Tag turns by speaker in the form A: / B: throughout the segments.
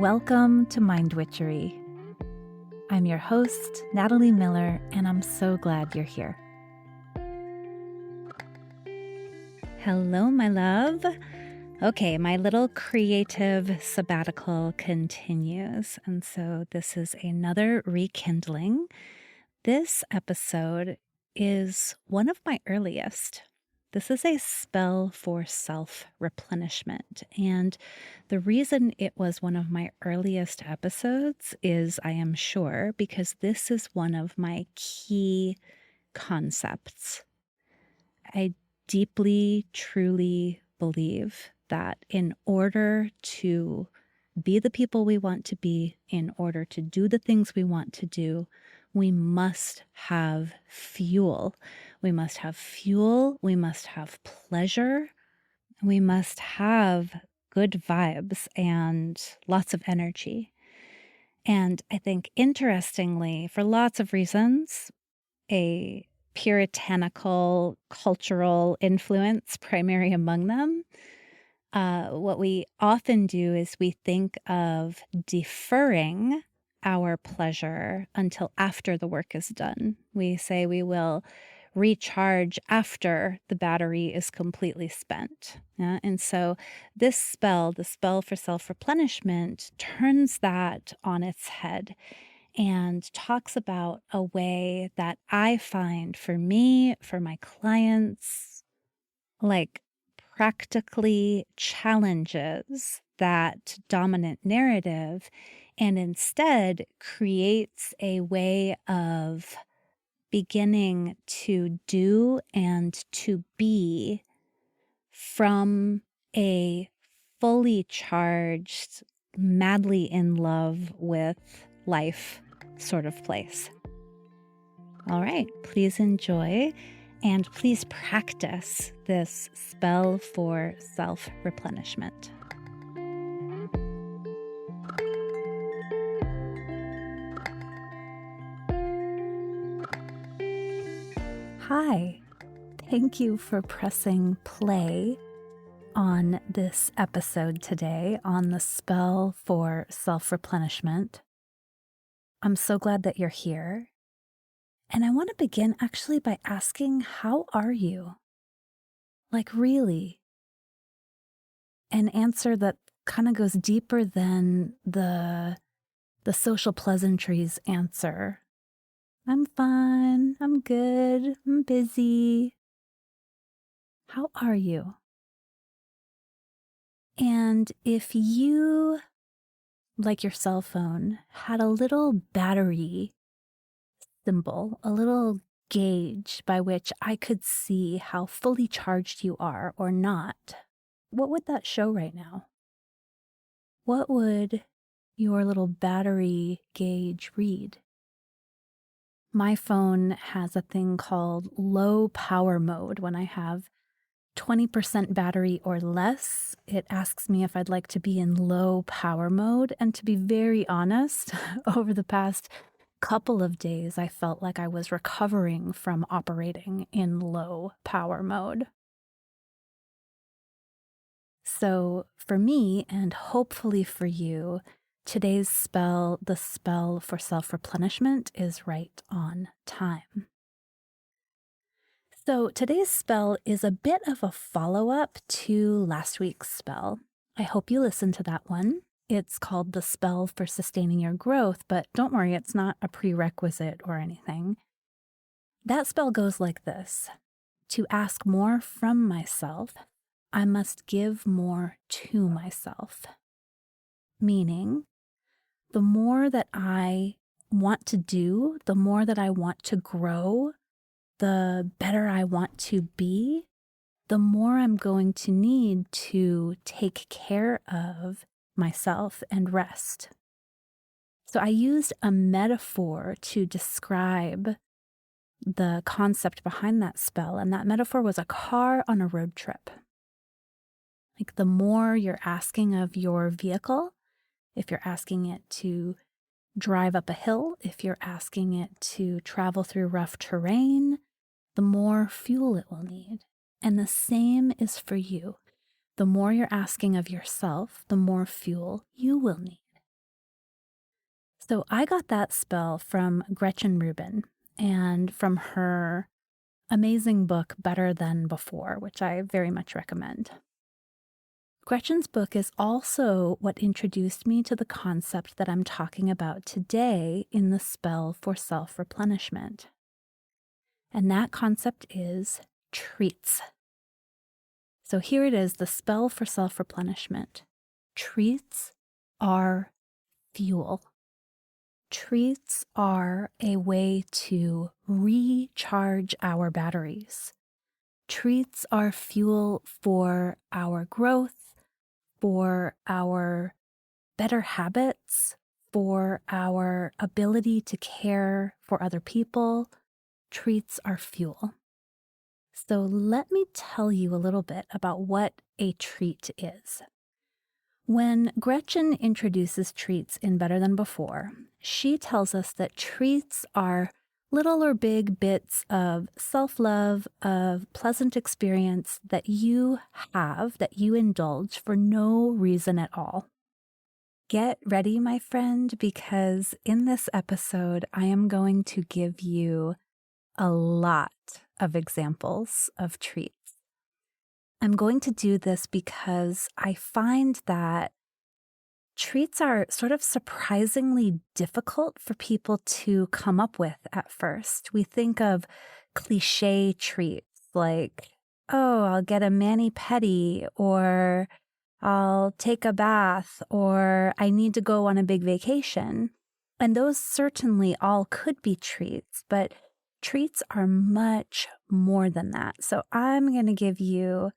A: Welcome to Mind Witchery. I'm your host, Natalie Miller, and I'm so glad you're here. Hello, my love. Okay, my little creative sabbatical continues, and so this is another rekindling. This episode is one of my earliest. This is a spell for self-replenishment, and the reason it was one of my earliest episodes is, I am sure, because this is one of my key concepts. I deeply, truly believe that in order to be the people we want to be, in order to do the things we want to do, we must have fuel. We must have fuel. We must have pleasure. We must have good vibes and lots of energy. And I think, interestingly, for lots of reasons, a puritanical cultural influence primary among them, what we often do is we think of deferring our pleasure until after the work is done. We say we will recharge after the battery is completely spent. Yeah? And so this spell, the spell for self-replenishment, turns that on its head and talks about a way that I find for me, for my clients, like practically challenges that dominant narrative and instead creates a way of beginning to do and to be from a fully charged, madly in love with life sort of place. All right, please enjoy and please practice this spell for self-replenishment. Hi, thank you for pressing play on this episode today on the spell for self-replenishment. I'm so glad that you're here. And I want to begin actually by asking, how are you? Like, really? An answer that kind of goes deeper than the social pleasantries answer. I'm fine, I'm good, I'm busy. How are you? And if you, like your cell phone, had a little battery symbol, a little gauge by which I could see how fully charged you are or not, what would that show right now? What would your little battery gauge read? My phone has a thing called low power mode. When I have 20% battery or less, it asks me if I'd like to be in low power mode. And to be very honest, over the past couple of days, I felt like I was recovering from operating in low power mode. So for me, and hopefully for you, today's spell, the spell for self-replenishment, is right on time. So today's spell is a bit of a follow-up to last week's spell. I hope you listened to that one. It's called the spell for sustaining your growth, but don't worry, it's not a prerequisite or anything. That spell goes like this: to ask more from myself, I must give more to myself. Meaning, the more that I want to do, the more that I want to grow, the better I want to be, the more I'm going to need to take care of myself and rest. So I used a metaphor to describe the concept behind that spell, and that metaphor was a car on a road trip. Like, the more you're asking of your vehicle, if you're asking it to drive up a hill, if you're asking it to travel through rough terrain, the more fuel it will need. And the same is for you. The more you're asking of yourself, the more fuel you will need. So I got that spell from Gretchen Rubin and from her amazing book, Better Than Before, which I very much recommend. Gretchen's book is also what introduced me to the concept that I'm talking about today in the spell for self-replenishment. And that concept is treats. So here it is, the spell for self-replenishment. Treats are fuel. Treats are a way to recharge our batteries. Treats are fuel for our growth, for our better habits, for our ability to care for other people. Treats are fuel. So let me tell you a little bit about what a treat is. When Gretchen introduces treats in Better Than Before, she tells us that treats are little or big bits of self-love, of pleasant experience that you have, that you indulge for no reason at all. Get ready, my friend, because in this episode, I am going to give you a lot of examples of treats. I'm going to do this because I find that treats are sort of surprisingly difficult for people to come up with at first. We think of cliche treats like, oh, I'll get a mani-pedi, or I'll take a bath, or I need to go on a big vacation. And those certainly all could be treats, but treats are much more than that. So I'm going to give you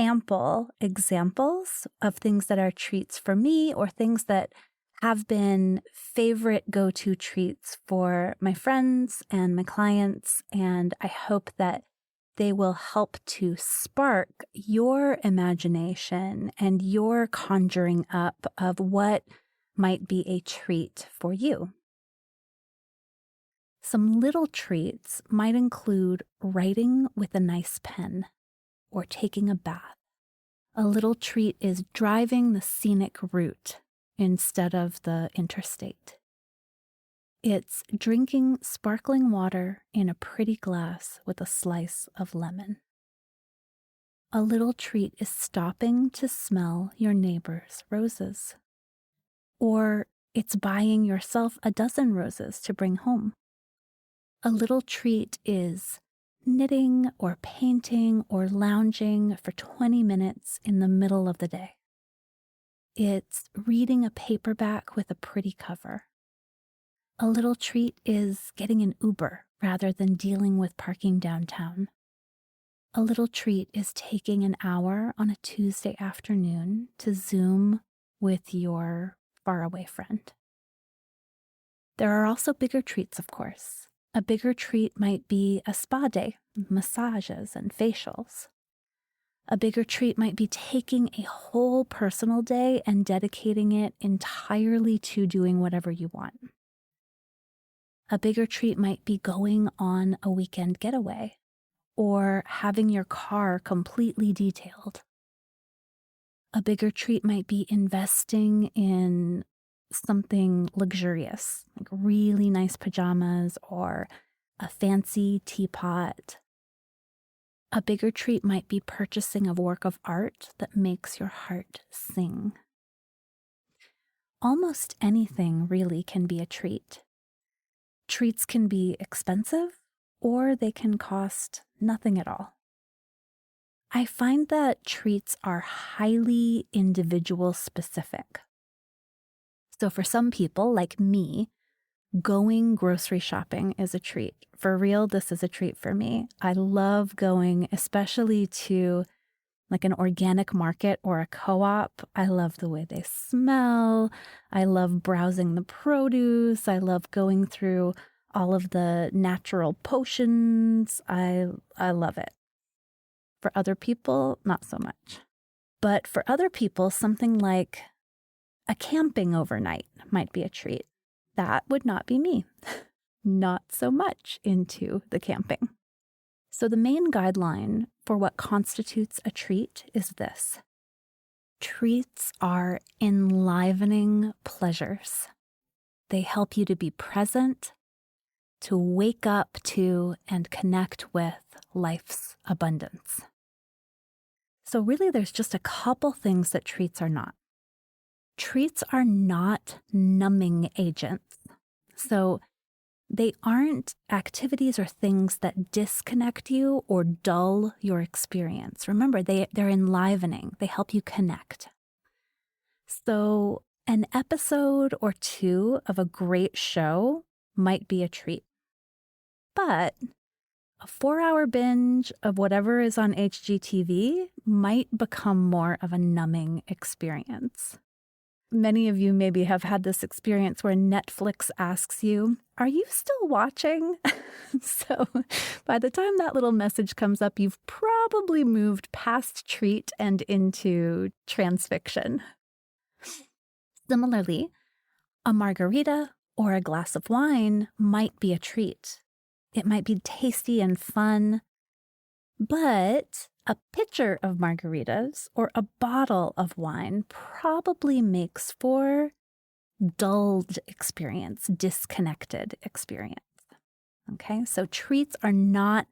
A: ample examples of things that are treats for me, or things that have been favorite go-to treats for my friends and my clients. And I hope that they will help to spark your imagination and your conjuring up of what might be a treat for you. Some little treats might include writing with a nice pen or taking a bath. A little treat is driving the scenic route instead of the interstate. It's drinking sparkling water in a pretty glass with a slice of lemon. A little treat is stopping to smell your neighbor's roses. Or it's buying yourself a dozen roses to bring home. A little treat is knitting or painting or lounging for 20 minutes in the middle of the day. It's reading a paperback with a pretty cover. A little treat is getting an Uber rather than dealing with parking downtown. A little treat is taking an hour on a Tuesday afternoon to Zoom with your faraway friend. There are also bigger treats, of course. A bigger treat might be a spa day, massages and facials. A bigger treat might be taking a whole personal day and dedicating it entirely to doing whatever you want. A bigger treat might be going on a weekend getaway or having your car completely detailed. A bigger treat might be investing in something luxurious, like really nice pajamas or a fancy teapot. A bigger treat might be purchasing a work of art that makes your heart sing. Almost anything really can be a treat. Treats can be expensive, or they can cost nothing at all. I find that treats are highly individual specific. So for some people, like me, going grocery shopping is a treat. For real, this is a treat for me. I love going, especially to like an organic market or a co-op. I love the way they smell. I love browsing the produce. I love going through all of the natural potions. I love it. For other people, not so much. But for other people, something like a camping overnight might be a treat. That would not be me. Not so much into the camping. So the main guideline for what constitutes a treat is this. Treats are enlivening pleasures. They help you to be present, to wake up to and connect with life's abundance. So really, there's just a couple things that treats are not. Treats are not numbing agents. So they aren't activities or things that disconnect you or dull your experience. Remember, they're enlivening. They help you connect. So an episode or two of a great show might be a treat. But a 4-hour binge of whatever is on HGTV might become more of a numbing experience. Many of you maybe have had this experience where Netflix asks you, "Are you still watching?" So by the time that little message comes up, you've probably moved past treat and into transfiction. Similarly, a margarita or a glass of wine might be a treat. It might be tasty and fun, but a pitcher of margaritas or a bottle of wine probably makes for dulled experience, disconnected experience. Okay, so treats are not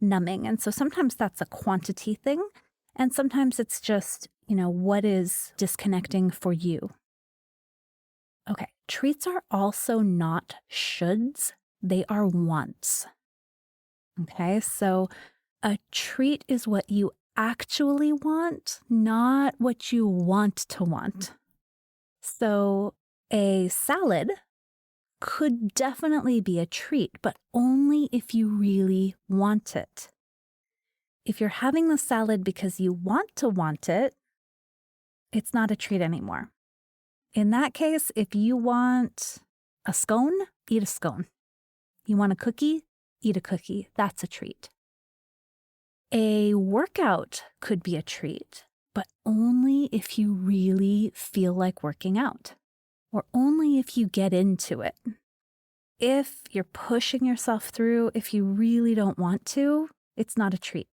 A: numbing. And so sometimes that's a quantity thing. And sometimes it's just, what is disconnecting for you? Okay, treats are also not shoulds. They are wants. Okay, so a treat is what you actually want, not what you want to want. So a salad could definitely be a treat, but only if you really want it. If you're having the salad because you want it, it's not a treat anymore. In that case, if you want a scone, eat a scone. You want a cookie, eat a cookie. That's a treat. A workout could be a treat, but only if you really feel like working out, or only if you get into it. If you're pushing yourself through, if you really don't want to, it's not a treat.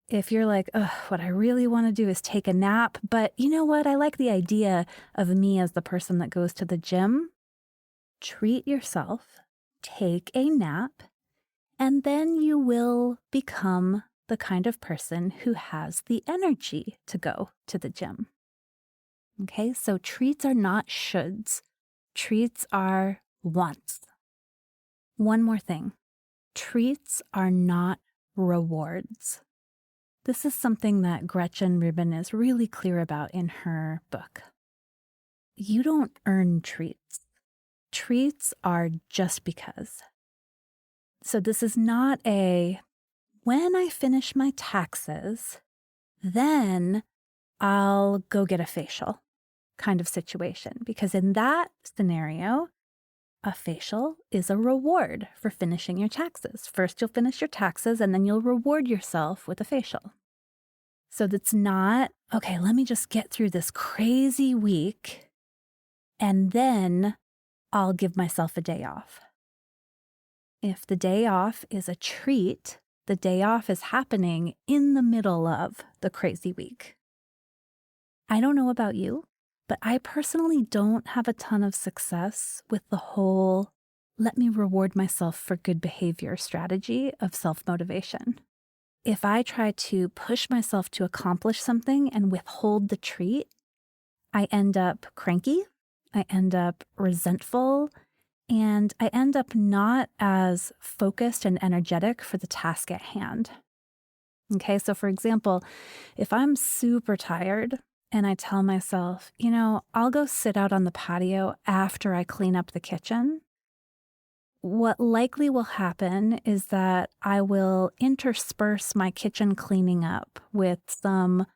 A: If you're like, what I really want to do is take a nap, but you know what? I like the idea of me as the person that goes to the gym. Treat yourself, take a nap, and then you will become the kind of person who has the energy to go to the gym. Okay, so treats are not shoulds. Treats are wants. One more thing. Treats are not rewards. This is something that Gretchen Rubin is really clear about in her book. You don't earn treats. Treats are just because. So this is not a, when I finish my taxes, then I'll go get a facial kind of situation. Because in that scenario, a facial is a reward for finishing your taxes. First, you'll finish your taxes, and then you'll reward yourself with a facial. So that's not, okay, let me just get through this crazy week, and then I'll give myself a day off. If the day off is a treat, the day off is happening in the middle of the crazy week. I don't know about you, but I personally don't have a ton of success with the whole let me reward myself for good behavior strategy of self-motivation. If I try to push myself to accomplish something and withhold the treat, I end up cranky, I end up resentful, and I end up not as focused and energetic for the task at hand. Okay, so for example, if I'm super tired and I tell myself, I'll go sit out on the patio after I clean up the kitchen, what likely will happen is that I will intersperse my kitchen cleaning up with some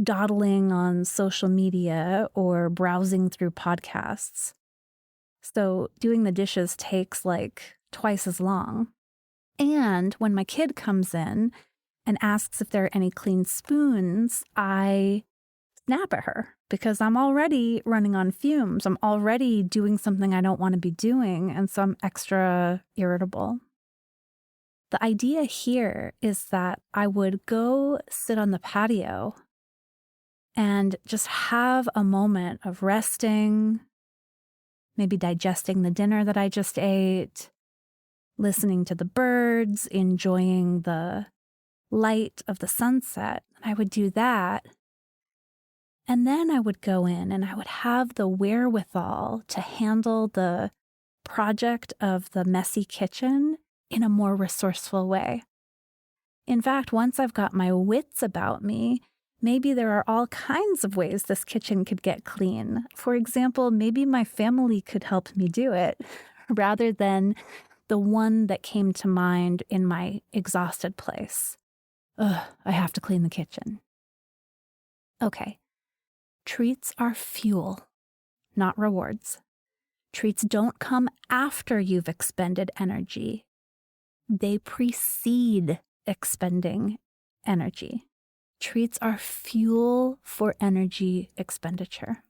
A: dawdling on social media or browsing through podcasts. So doing the dishes takes like twice as long. And when my kid comes in and asks if there are any clean spoons, I snap at her because I'm already running on fumes. I'm already doing something I don't want to be doing, and so I'm extra irritable. The idea here is that I would go sit on the patio and just have a moment of resting, maybe digesting the dinner that I just ate, listening to the birds, enjoying the light of the sunset. I would do that. And then I would go in and I would have the wherewithal to handle the project of the messy kitchen in a more resourceful way. In fact, once I've got my wits about me, maybe there are all kinds of ways this kitchen could get clean. For example, maybe my family could help me do it rather than the one that came to mind in my exhausted place. Ugh, I have to clean the kitchen. Okay. Treats are fuel, not rewards. Treats don't come after you've expended energy. They precede expending energy. Treats are fuel for energy expenditure.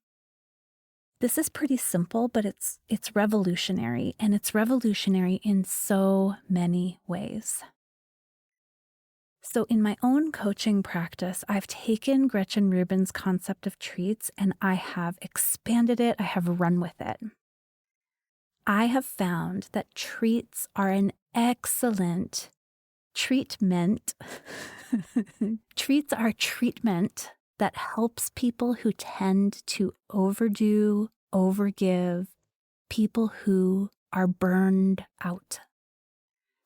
A: This is pretty simple, but it's revolutionary, and it's revolutionary in so many ways. So in my own coaching practice, I've taken Gretchen Rubin's concept of treats and I have expanded it. I have run with it. I have found that treats are an excellent treatment. Treats are treatment that helps people who tend to overdo, overgive, people who are burned out.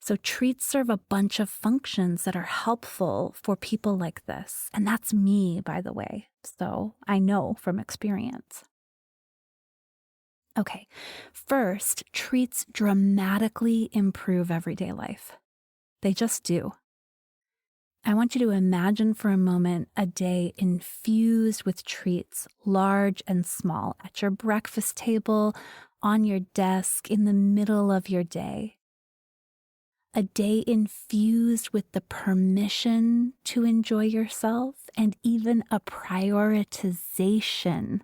A: So treats serve a bunch of functions that are helpful for people like this. And that's me, by the way. So I know from experience. Okay, first, treats dramatically improve everyday life. They just do. I want you to imagine for a moment a day infused with treats, large and small, at your breakfast table, on your desk, in the middle of your day. A day infused with the permission to enjoy yourself and even a prioritization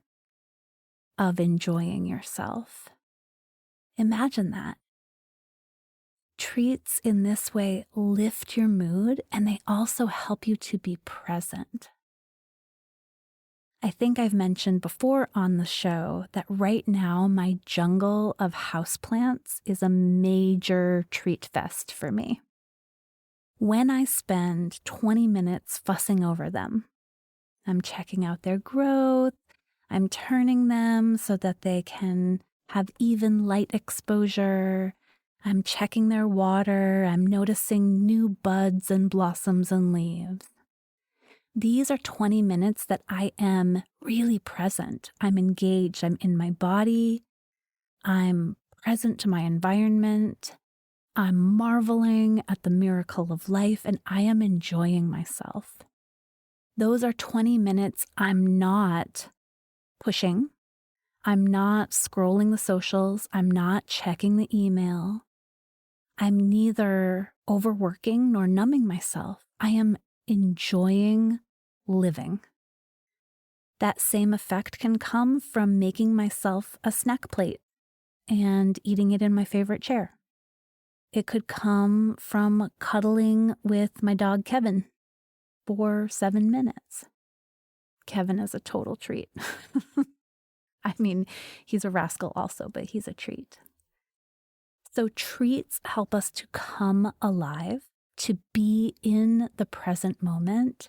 A: of enjoying yourself. Imagine that. Treats in this way lift your mood and they also help you to be present. I think I've mentioned before on the show that right now my jungle of houseplants is a major treat fest for me. When I spend 20 minutes fussing over them, I'm checking out their growth, I'm turning them so that they can have even light exposure, I'm checking their water, I'm noticing new buds and blossoms and leaves. These are 20 minutes that I am really present. I'm engaged. I'm in my body. I'm present to my environment. I'm marveling at the miracle of life, and I am enjoying myself. Those are 20 minutes I'm not pushing. I'm not scrolling the socials. I'm not checking the email. I'm neither overworking nor numbing myself. I am enjoying living. That same effect can come from making myself a snack plate and eating it in my favorite chair. It could come from cuddling with my dog Kevin for 7 minutes. Kevin is a total treat. I mean, he's a rascal also, but he's a treat. So treats help us to come alive, to be in the present moment,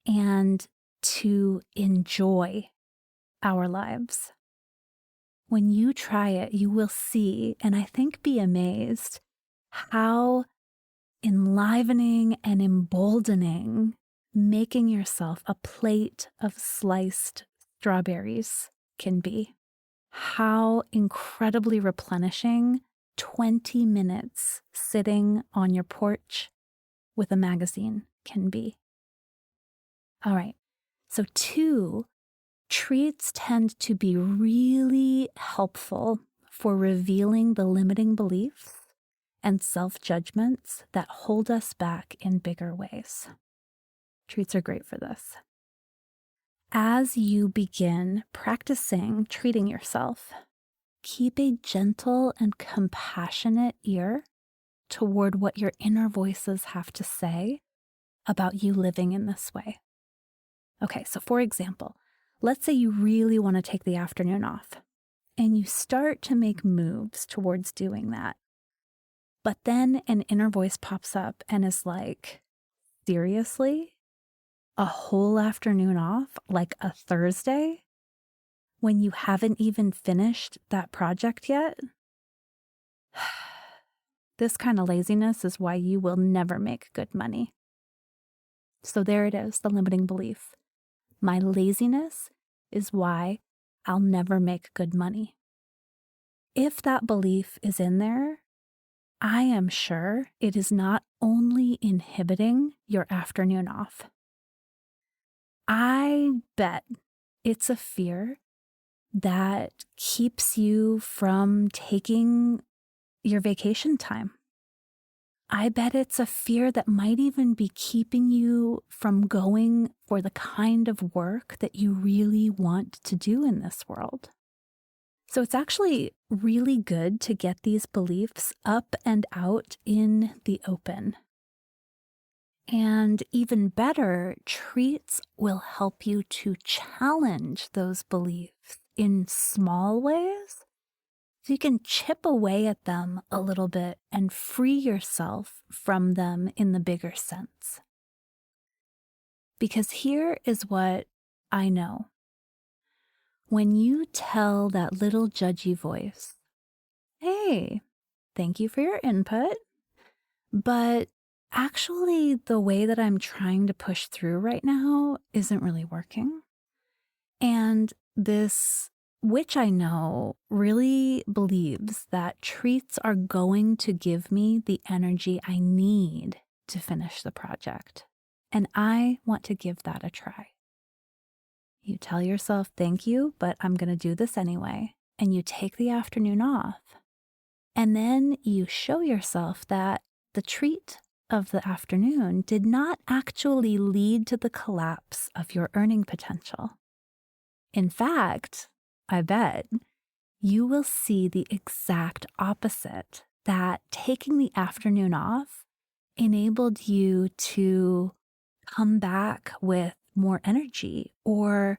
A: and to enjoy our lives. When you try it, you will see, and I think be amazed, how enlivening and emboldening making yourself a plate of sliced strawberries can be. How incredibly replenishing 20 minutes sitting on your porch with a magazine can be. All right, so 2, treats tend to be really helpful for revealing the limiting beliefs and self-judgments that hold us back in bigger ways. Treats are great for this. As you begin practicing treating yourself, keep a gentle and compassionate ear toward what your inner voices have to say about you living in this way. Okay, so for example, let's say you really want to take the afternoon off And you start to make moves towards doing that. But then an inner voice pops up and is like, seriously? A whole afternoon off, like a Thursday, when you haven't even finished that project yet? This kind of laziness is why you will never make good money. So there it is, the limiting belief. My laziness is why I'll never make good money. If that belief is in there, I am sure it is not only inhibiting your afternoon off. I bet it's a fear that keeps you from taking your vacation time. I bet it's a fear that might even be keeping you from going for the kind of work that you really want to do in this world. So it's actually really good to get these beliefs up and out in the open. And even better, treats will help you to challenge those beliefs in small ways so you can chip away at them a little bit and free yourself from them in the bigger sense. Because here is what I know. When you tell that little judgy voice, hey, thank you for your input, but actually the way that I'm trying to push through right now isn't really working. And this witch I know really believes that treats are going to give me the energy I need to finish the project. And I want to give that a try. You tell yourself, thank you, but I'm going to do this anyway. And you take the afternoon off. And then you show yourself that the treat of the afternoon did not actually lead to the collapse of your earning potential. In fact, I bet you will see the exact opposite, that taking the afternoon off enabled you to come back with more energy or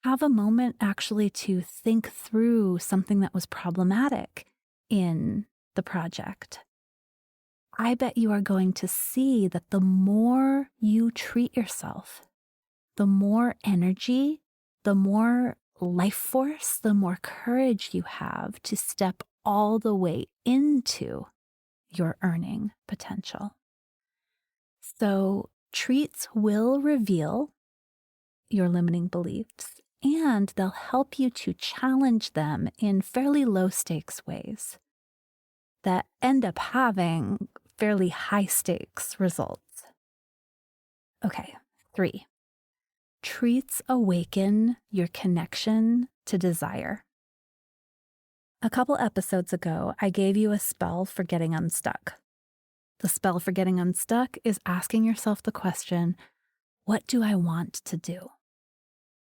A: have a moment actually to think through something that was problematic in the project. I bet you are going to see that the more you treat yourself, the more energy, the more life force, the more courage you have to step all the way into your earning potential. So treats will reveal your limiting beliefs, and they'll help you to challenge them in fairly low stakes ways that end up having fairly high stakes results. Okay, 3. Treats awaken your connection to desire. A couple episodes ago, I gave you a spell for getting unstuck. The spell for getting unstuck is asking yourself the question, what do I want to do?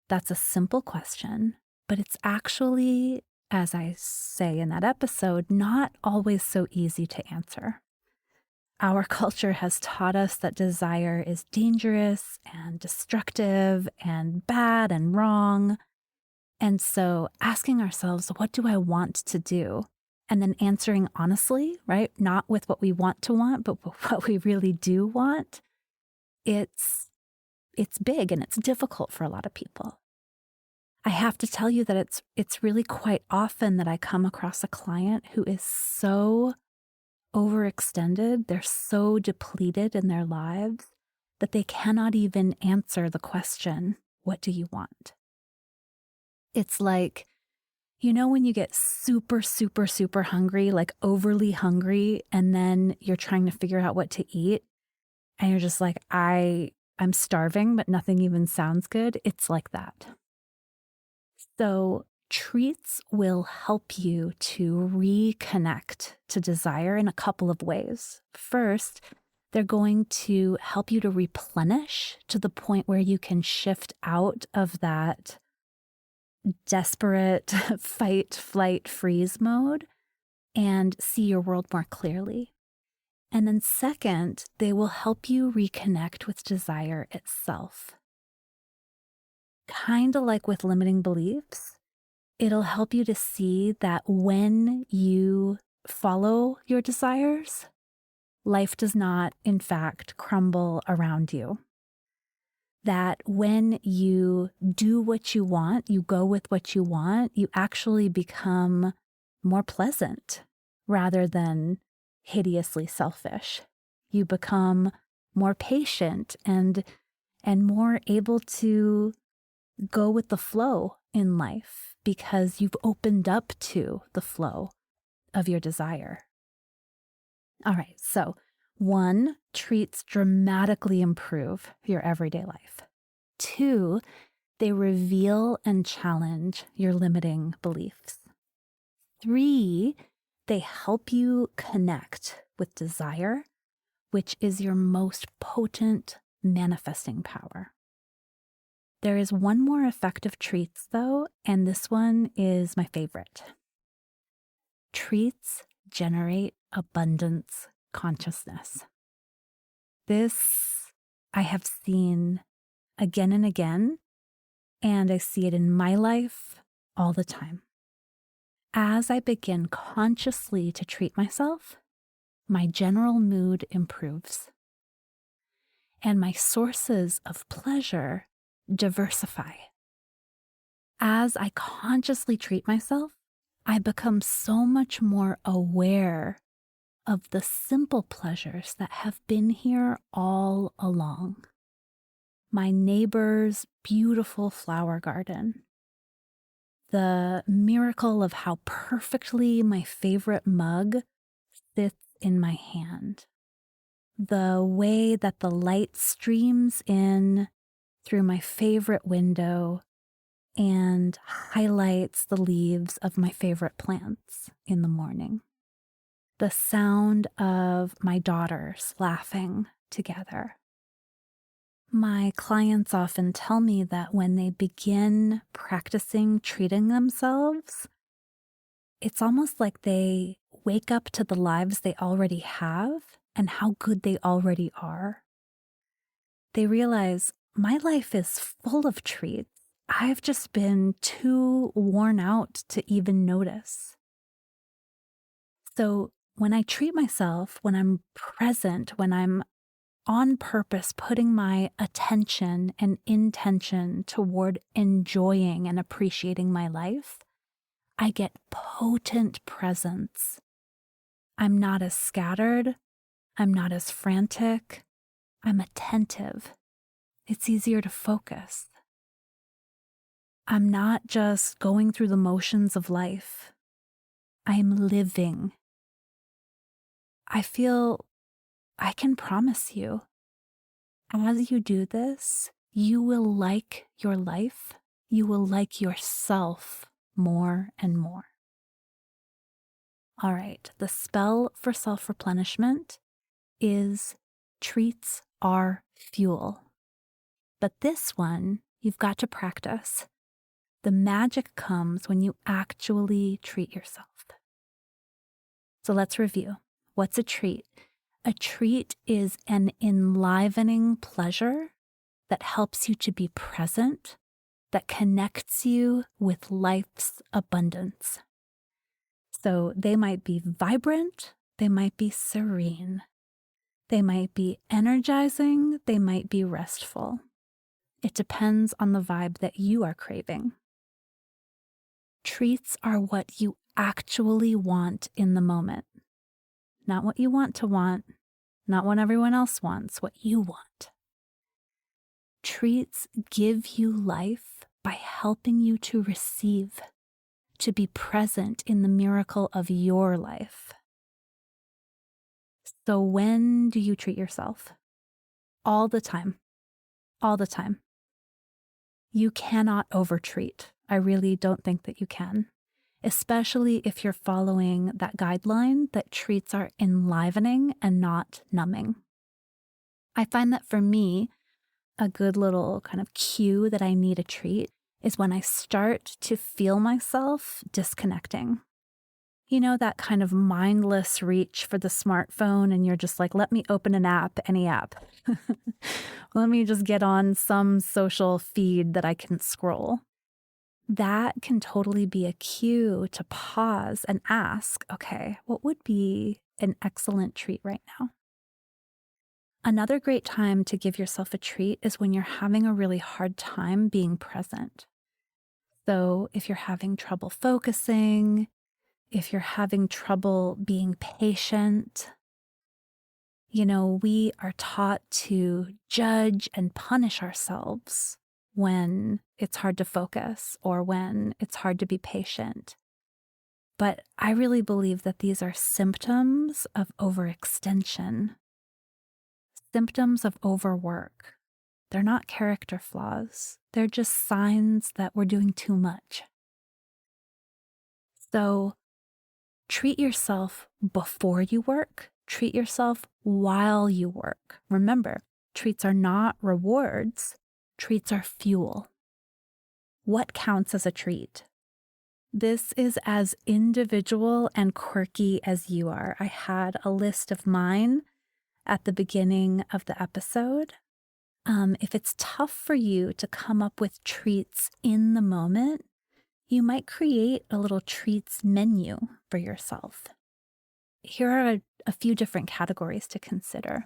A: That's a simple question, but it's actually, as I say in that episode, not always so easy to answer. Our culture has taught us that desire is dangerous and destructive and bad and wrong. And so asking ourselves, what do I want to do? And then answering honestly, right? Not with what we want to want, but what we really do want. It's big and it's difficult for a lot of people. I have to tell you that it's really quite often that I come across a client who is so overextended, they're so depleted in their lives that they cannot even answer the question, what do you want? It's like, you know, when you get super, super, super hungry, like overly hungry, and then you're trying to figure out what to eat, and you're just like, I'm starving, but nothing even sounds good. It's like that. So treats will help you to reconnect to desire in a couple of ways. First, they're going to help you to replenish to the point where you can shift out of that desperate fight, flight, freeze mode and see your world more clearly. And then second, they will help you reconnect with desire itself. Kind of like with limiting beliefs, It'll help you to see that when you follow your desires, life does not, in fact, crumble around you. That when you do what you want, you go with what you want, you actually become more pleasant rather than hideously selfish. You become more patient and more able to go with the flow in life because you've opened up to the flow of your desire. All right, so 1, treats dramatically improve your everyday life. 2, they reveal and challenge your limiting beliefs. 3, they help you connect with desire, which is your most potent manifesting power. There is one more effective treats, though, and this one is my favorite. Treats generate abundance consciousness. This I have seen again and again, and I see it in my life all the time. As I begin consciously to treat myself, my general mood improves, and my sources of pleasure diversify. As I consciously treat myself, I become so much more aware of the simple pleasures that have been here all along. My neighbor's beautiful flower garden, the miracle of how perfectly my favorite mug sits in my hand, the way that the light streams in through my favorite window and highlights the leaves of my favorite plants in the morning. The sound of my daughters laughing together. My clients often tell me that when they begin practicing treating themselves, it's almost like they wake up to the lives they already have and how good they already are. They realize my life is full of treats. I've just been too worn out to even notice. So when I treat myself, when I'm present, when I'm on purpose putting my attention and intention toward enjoying and appreciating my life, I get potent presence. I'm not as scattered. I'm not as frantic. I'm attentive. It's easier to focus. I'm not just going through the motions of life. I'm living. I can promise you, as you do this, you will like your life. You will like yourself more and more. All right, the spell for self-replenishment is treats are fuel. But this one, you've got to practice. The magic comes when you actually treat yourself. So let's review. What's a treat? A treat is an enlivening pleasure that helps you to be present, that connects you with life's abundance. So they might be vibrant, they might be serene, they might be energizing, they might be restful. It depends on the vibe that you are craving. Treats are what you actually want in the moment. Not what you want to want, not what everyone else wants, what you want. Treats give you life by helping you to receive, to be present in the miracle of your life. So when do you treat yourself? All the time. All the time. You cannot overtreat. I really don't think that you can. Especially if you're following that guideline that treats are enlivening and not numbing. I find that for me, a good little kind of cue that I need a treat is when I start to feel myself disconnecting. You know, that kind of mindless reach for the smartphone and you're just like, let me open an app, any app. Let me just get on some social feed that I can scroll. that can totally be a cue to pause and ask, okay, what would be an excellent treat right now? Another great time to give yourself a treat is when you're having a really hard time being present. So if you're having trouble focusing, if you're having trouble being patient, we are taught to judge and punish ourselves when it's hard to focus or when it's hard to be patient. But I really believe that these are symptoms of overextension, symptoms of overwork. They're not character flaws. They're just signs that we're doing too much. So treat yourself before you work. Treat yourself while you work. Remember, treats are not rewards. Treats are fuel. What counts as a treat? This is as individual and quirky as you are. I had a list of mine at the beginning of the episode. If it's tough for you to come up with treats in the moment, you might create a little treats menu for yourself. Here are a few different categories to consider.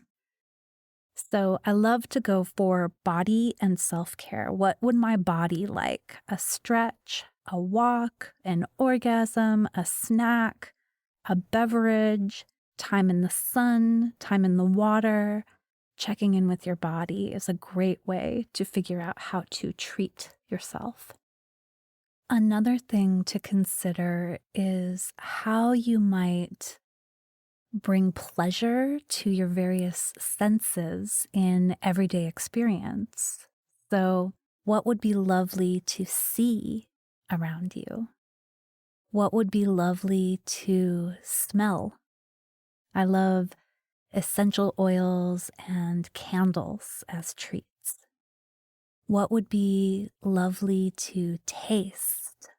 A: So I love to go for body and self-care. What would my body like? A stretch, a walk, an orgasm, a snack, a beverage, time in the sun, time in the water. Checking in with your body is a great way to figure out how to treat yourself. Another thing to consider is how you might bring pleasure to your various senses in everyday experience. So, what would be lovely to see around you? What would be lovely to smell? I love essential oils and candles as treats. What would be lovely to taste?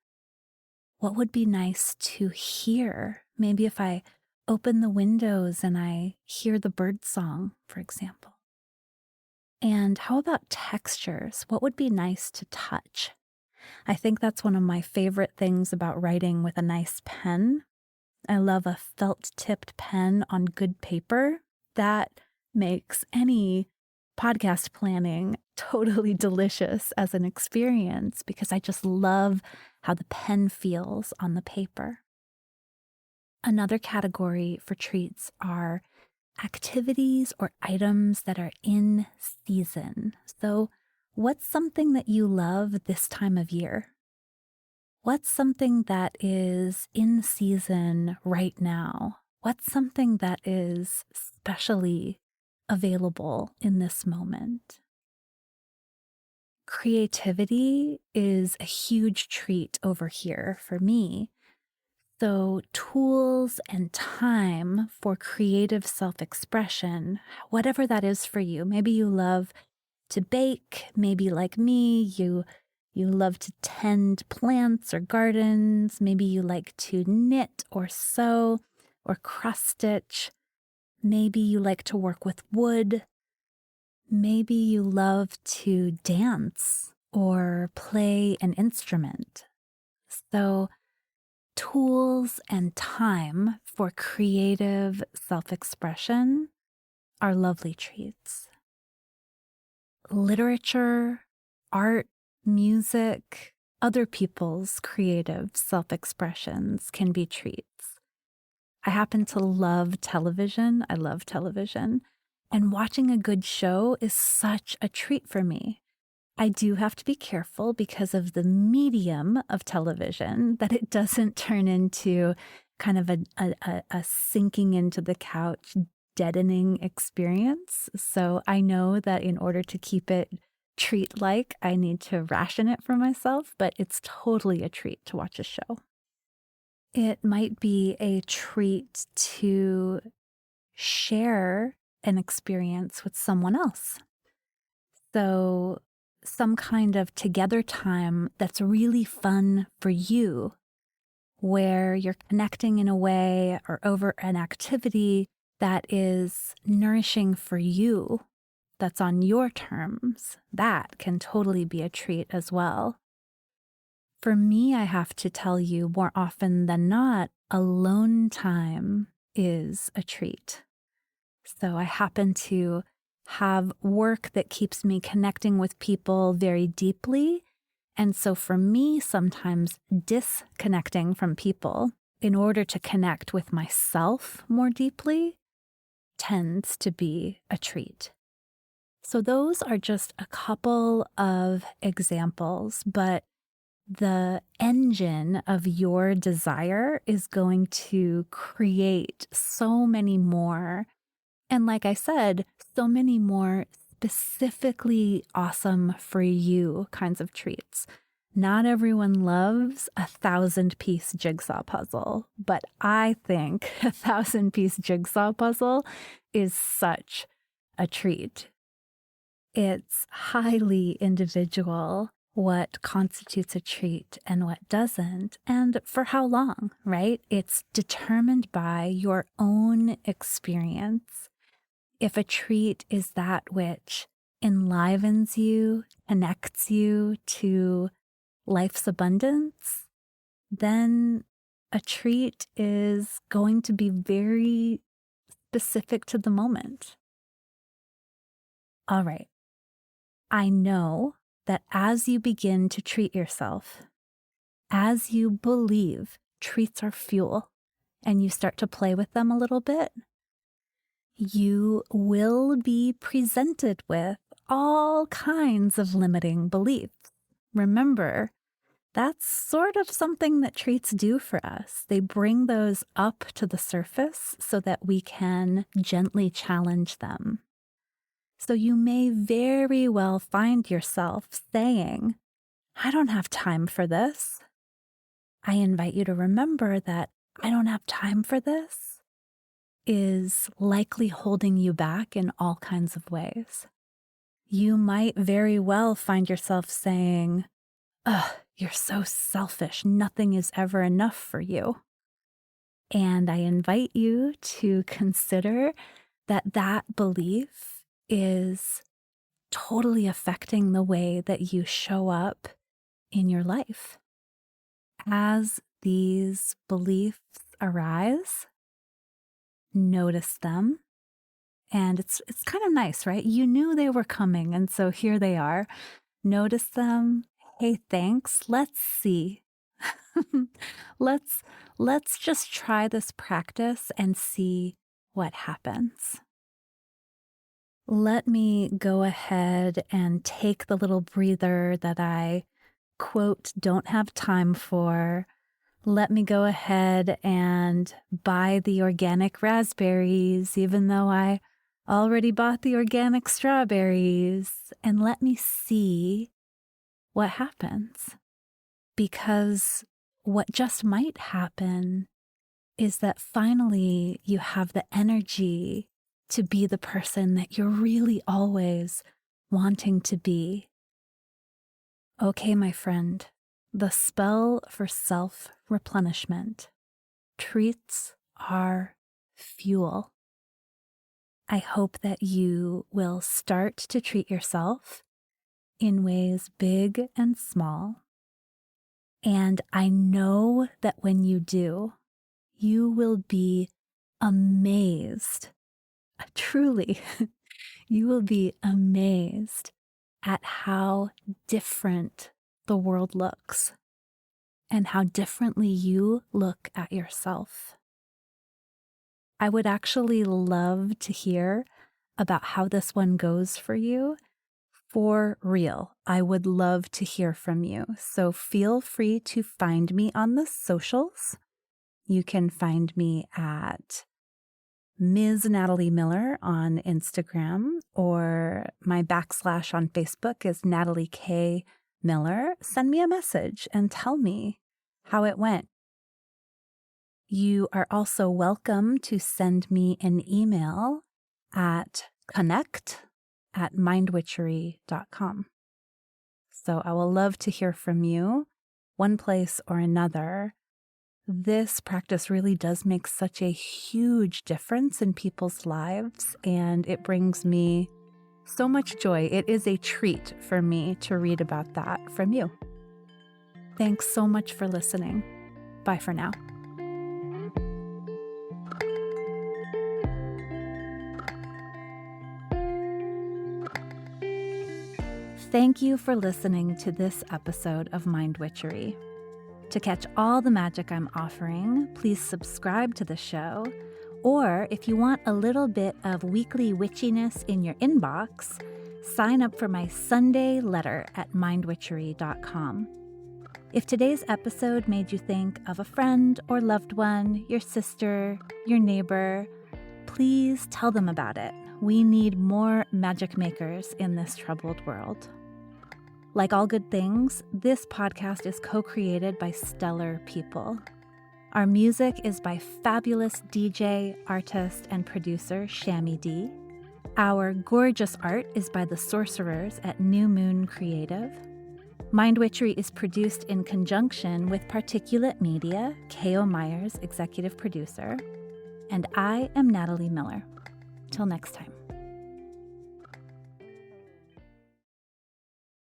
A: What would be nice to hear? Maybe if I open the windows and I hear the bird song, for example. And how about textures? What would be nice to touch? I think that's one of my favorite things about writing with a nice pen. I love a felt-tipped pen on good paper. That makes any podcast planning totally delicious as an experience because I just love how the pen feels on the paper. Another category for treats are activities or items that are in season. So, what's something that you love this time of year? What's something that is in season right now? What's something that is specially available in this moment? Creativity is a huge treat over here for me. So, tools and time for creative self-expression, whatever that is for you. Maybe you love to bake, maybe like me, you love to tend plants or gardens, maybe you like to knit or sew or cross stitch, maybe you like to work with wood, maybe you love to dance or play an instrument. So, tools and time for creative self-expression are lovely treats. Literature, art, music, other people's creative self-expressions can be treats. I happen to love television. I love television. And watching a good show is such a treat for me. I do have to be careful because of the medium of television that it doesn't turn into kind of a sinking into the couch, deadening experience. So I know that in order to keep it treat-like, I need to ration it for myself, but it's totally a treat to watch a show. It might be a treat to share an experience with someone else. So some kind of together time that's really fun for you, where you're connecting in a way or over an activity that is nourishing for you, that's on your terms, that can totally be a treat as well. For me, I have to tell you more often than not, alone time is a treat. So I happen to have work that keeps me connecting with people very deeply. And so for me, sometimes disconnecting from people in order to connect with myself more deeply tends to be a treat. So those are just a couple of examples, but the engine of your desire is going to create so many more. And like I said, so many more specifically awesome for you kinds of treats. Not everyone loves a 1,000-piece jigsaw puzzle, but I think a 1,000-piece jigsaw puzzle is such a treat. It's highly individual what constitutes a treat and what doesn't, and for how long, right? It's determined by your own experience. If a treat is that which enlivens you, connects you to life's abundance, then a treat is going to be very specific to the moment. All right. I know that as you begin to treat yourself, as you believe treats are fuel and you start to play with them a little bit, you will be presented with all kinds of limiting beliefs. Remember, that's sort of something that treats do for us. They bring those up to the surface so that we can gently challenge them. So you may very well find yourself saying, I don't have time for this. I invite you to remember that I don't have time for this is likely holding you back in all kinds of ways. You might very well find yourself saying, ugh, you're so selfish. Nothing is ever enough for you. And I invite you to consider that that belief is totally affecting the way that you show up in your life. As these beliefs arise, notice them. And it's kind of nice, right? You knew they were coming, and so here they are. Notice them. Hey, thanks. Let's see. Let's just try this practice and see what happens. Let me go ahead and take the little breather that I, quote, don't have time for. Let me go ahead and buy the organic raspberries, even though I already bought the organic strawberries, and let me see what happens. Because what just might happen is that finally you have the energy to be the person that you're really always wanting to be. Okay, my friend, the spell for self-replenishment. Treats are fuel. I hope that you will start to treat yourself in ways big and small. And I know that when you do, you will be amazed. Truly, you will be amazed at how different the world looks and how differently you look at yourself. I would actually love to hear about how this one goes for you. For real, I would love to hear from you. So feel free to find me on the socials. You can find me at Ms. Natalie Miller on Instagram, or my / on Facebook is Natalie K. Miller. Send me a message and tell me how it went. You are also welcome to send me an email at connect@mindwitchery.com. So I will love to hear from you, one place or another. This practice really does make such a huge difference in people's lives, and it brings me so much joy. It is a treat for me to read about that from you. Thanks so much for listening. Bye for now. Thank you for listening to this episode of Mind Witchery. To catch all the magic I'm offering, please subscribe to the show. Or if you want a little bit of weekly witchiness in your inbox, sign up for my Sunday letter at mindwitchery.com. If today's episode made you think of a friend or loved one, your sister, your neighbor, please tell them about it. We need more magic makers in this troubled world. Like all good things, this podcast is co-created by stellar people. Our music is by fabulous DJ, artist, and producer Shammy D. Our gorgeous art is by the sorcerers at New Moon Creative. Mind Witchery is produced in conjunction with Particulate Media, K.O. Myers, executive producer. And I am Natalie Miller. Till next time.